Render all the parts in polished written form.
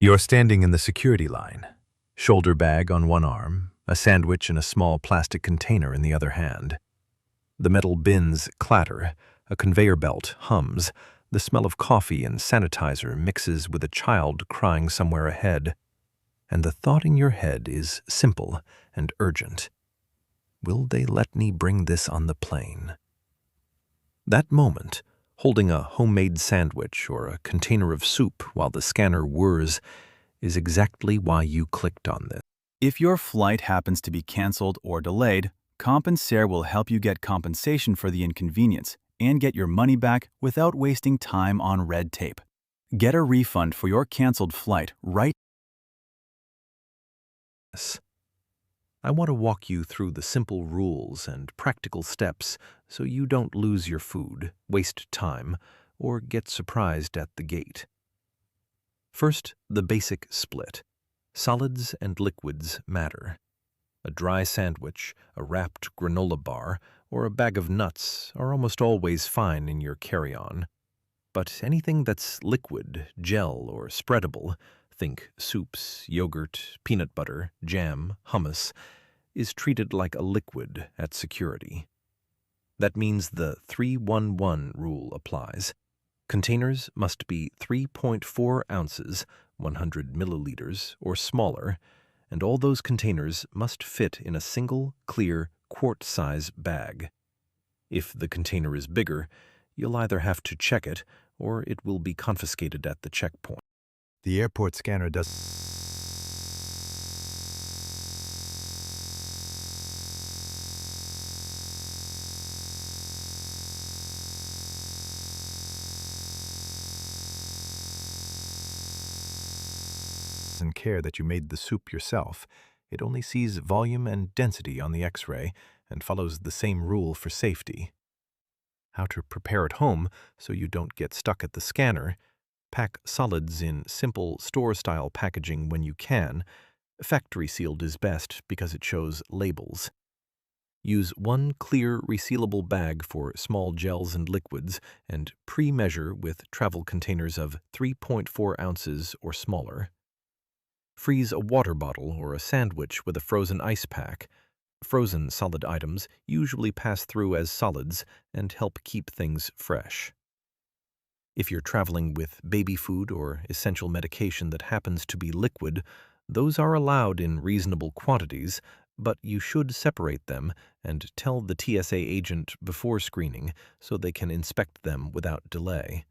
You're standing in the security line, shoulder bag on one arm, a sandwich in a small plastic container in the other hand. The metal bins clatter, a conveyor belt hums, the smell of coffee and sanitizer mixes with a child crying somewhere ahead, and the thought in your head is simple and urgent. Will they let me bring this on the plane? That moment, holding a homemade sandwich or a container of soup while the scanner whirs, is exactly why you clicked on this. If your flight happens to be canceled or delayed, Compensair will help you get compensation for the inconvenience and get your money back without wasting time on red tape. Get a refund for your canceled flight right now. I want to walk you through the simple rules and practical steps so you don't lose your food, waste time, or get surprised at the gate. First, the basic split. Solids and liquids matter. A dry sandwich, a wrapped granola bar, or a bag of nuts are almost always fine in your carry-on. But anything that's liquid, gel, or spreadable, think soups, yogurt, peanut butter, jam, hummus, is treated like a liquid at security. That means the 3-1-1 rule applies. Containers must be 3.4 ounces, 100 milliliters, or smaller, and all those containers must fit in a single, clear, quart-size bag. If the container is bigger, you'll either have to check it or it will be confiscated at the checkpoint. The airport scanner doesn't care that you made the soup yourself. It only sees volume and density on the X-ray and follows the same rule for safety. How to prepare at home so you don't get stuck at the scanner. Pack solids in simple store-style packaging when you can. Factory-sealed is best because it shows labels. Use one clear resealable bag for small gels and liquids and pre-measure with travel containers of 3.4 ounces or smaller. Freeze a water bottle or a sandwich with a frozen ice pack. Frozen solid items usually pass through as solids and help keep things fresh. If you're traveling with baby food or essential medication that happens to be liquid, those are allowed in reasonable quantities, but you should separate them and tell the TSA agent before screening so they can inspect them without delay.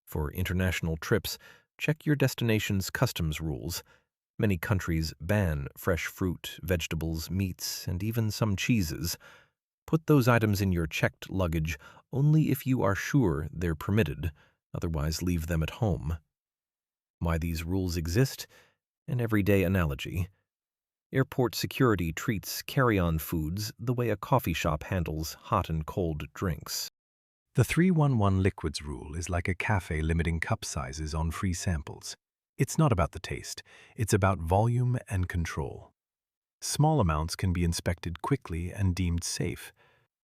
For international trips, check your destination's customs rules. Many countries ban fresh fruit, vegetables, meats, and even some cheeses. Put those items in your checked luggage only if you are sure they're permitted, otherwise leave them at home. Why these rules exist? An everyday analogy. Airport security treats carry-on foods the way a coffee shop handles hot and cold drinks. The 3-1-1 liquids rule is like a cafe limiting cup sizes on free samples. It's not about the taste, it's about volume and control. Small amounts can be inspected quickly and deemed safe.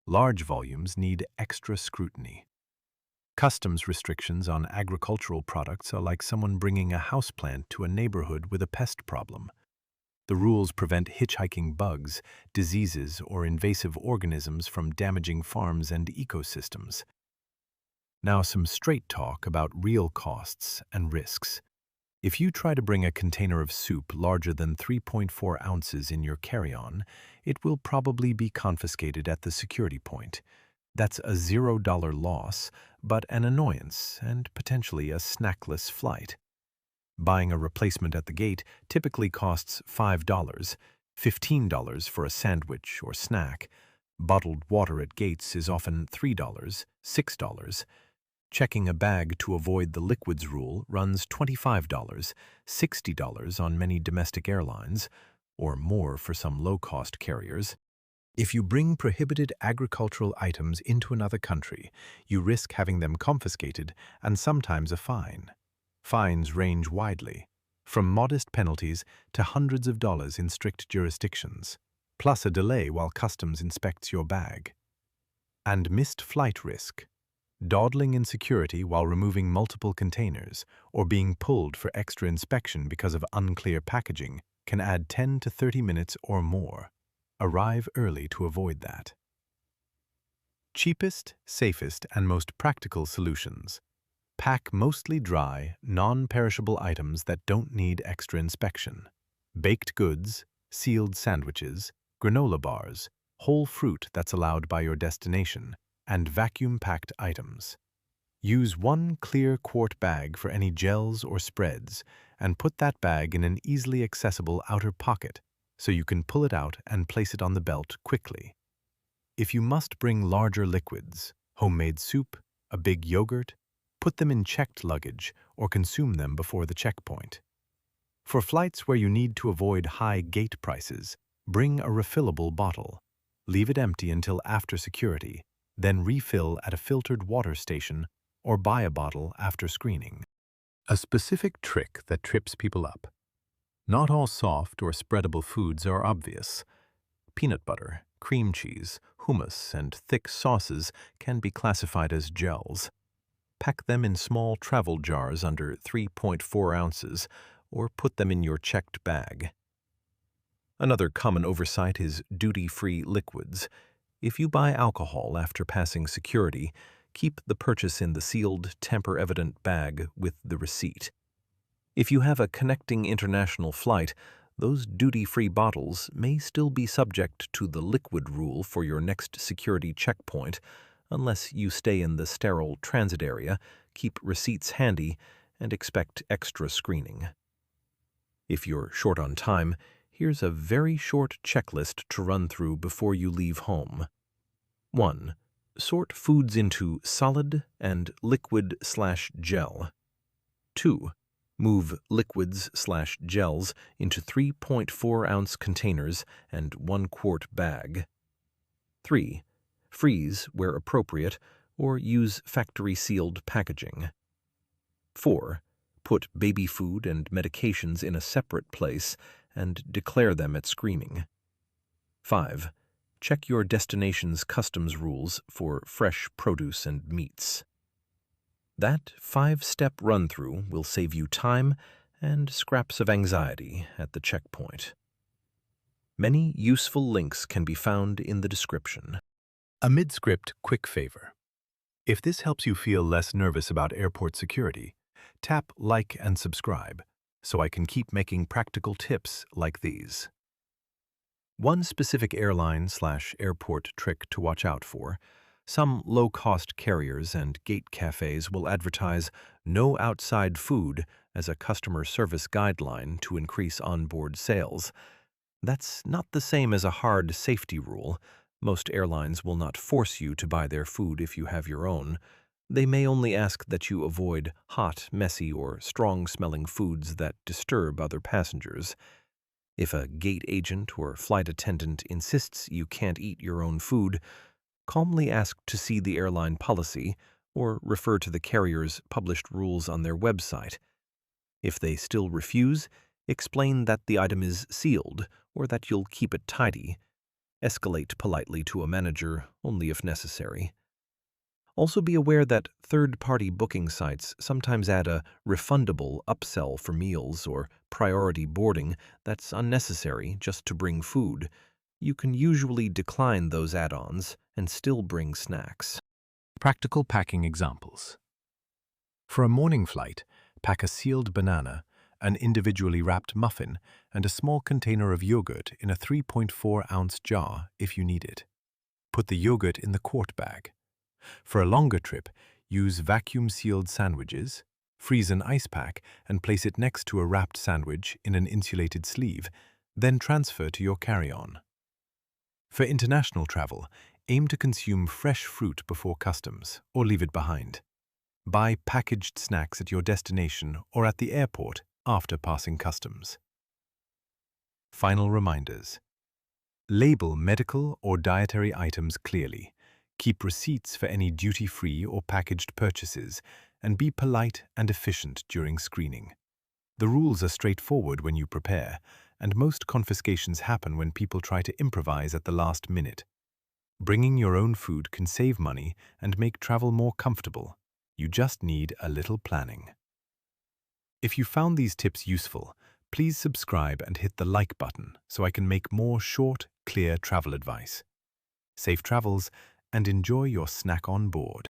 Large volumes need extra scrutiny. Customs restrictions on agricultural products are like someone bringing a houseplant to a neighborhood with a pest problem. The rules prevent hitchhiking bugs, diseases, or invasive organisms from damaging farms and ecosystems. Now some straight talk about real costs and risks. If you try to bring a container of soup larger than 3.4 ounces in your carry-on, it will probably be confiscated at the security point. That's a $0 loss, but an annoyance and potentially a snackless flight. Buying a replacement at the gate typically costs $5, $15 for a sandwich or snack. Bottled water at gates is often $3, $6. Checking a bag to avoid the liquids rule runs $25, $60 on many domestic airlines, or more for some low-cost carriers. If you bring prohibited agricultural items into another country, you risk having them confiscated and sometimes a fine. Fines range widely, from modest penalties to hundreds of dollars in strict jurisdictions, plus a delay while customs inspects your bag. And missed flight risk. Dawdling in security while removing multiple containers or being pulled for extra inspection because of unclear packaging can add 10 to 30 minutes or more. Arrive early to avoid that. Cheapest, safest, and most practical solutions. Pack mostly dry, non-perishable items that don't need extra inspection. Baked goods, sealed sandwiches, granola bars, whole fruit that's allowed by your destination, and vacuum-packed items. Use one clear quart bag for any gels or spreads, and put that bag in an easily accessible outer pocket so you can pull it out and place it on the belt quickly. If you must bring larger liquids, homemade soup, a big yogurt, put them in checked luggage or consume them before the checkpoint. For flights where you need to avoid high gate prices, bring a refillable bottle. Leave it empty until after security, then refill at a filtered water station or buy a bottle after screening. A specific trick that trips people up. Not all soft or spreadable foods are obvious. Peanut butter, cream cheese, hummus, and thick sauces can be classified as gels. Pack them in small travel jars under 3.4 ounces or put them in your checked bag. Another common oversight is duty-free liquids. If you buy alcohol after passing security, keep the purchase in the sealed, tamper-evident bag with the receipt. If you have a connecting international flight, those duty-free bottles may still be subject to the liquid rule for your next security checkpoint, unless you stay in the sterile transit area, keep receipts handy, and expect extra screening. If you're short on time, here's a very short checklist to run through before you leave home. 1. Sort foods into solid and liquid/gel. 2. Move liquids/gels into 3.4-ounce containers and 1-quart bag. 3. Freeze where appropriate or use factory-sealed packaging. 4. Put baby food and medications in a separate place and declare them at screening. 5. Check your destination's customs rules for fresh produce and meats. That 5-step run-through will save you time and scraps of anxiety at the checkpoint. Many useful links can be found in the description. A mid-script quick favor. If this helps you feel less nervous about airport security, tap like and subscribe so I can keep making practical tips like these. One specific airline/airport trick to watch out for: some low-cost carriers and gate cafes will advertise no outside food as a customer service guideline to increase onboard sales. That's not the same as a hard safety rule. Most airlines will not force you to buy their food if you have your own. They may only ask that you avoid hot, messy, or strong-smelling foods that disturb other passengers. If a gate agent or flight attendant insists you can't eat your own food, calmly ask to see the airline policy or refer to the carrier's published rules on their website. If they still refuse, explain that the item is sealed or that you'll keep it tidy. Escalate politely to a manager only if necessary. Also be aware that third-party booking sites sometimes add a refundable upsell for meals or priority boarding that's unnecessary just to bring food. You can usually decline those add-ons and still bring snacks. Practical packing examples. For a morning flight, pack a sealed banana, an individually wrapped muffin, and a small container of yogurt in a 3.4-ounce jar if you need it. Put the yogurt in the quart bag. For a longer trip, use vacuum-sealed sandwiches, freeze an ice pack, and place it next to a wrapped sandwich in an insulated sleeve, then transfer to your carry-on. For international travel, aim to consume fresh fruit before customs, or leave it behind. Buy packaged snacks at your destination or at the airport after passing customs. Final reminders. Label medical or dietary items clearly. Keep receipts for any duty-free or packaged purchases, and be polite and efficient during screening. The rules are straightforward when you prepare, and most confiscations happen when people try to improvise at the last minute. Bringing your own food can save money and make travel more comfortable. You just need a little planning. If you found these tips useful, please subscribe and hit the like button so I can make more short, clear travel advice. Safe travels and enjoy your snack on board.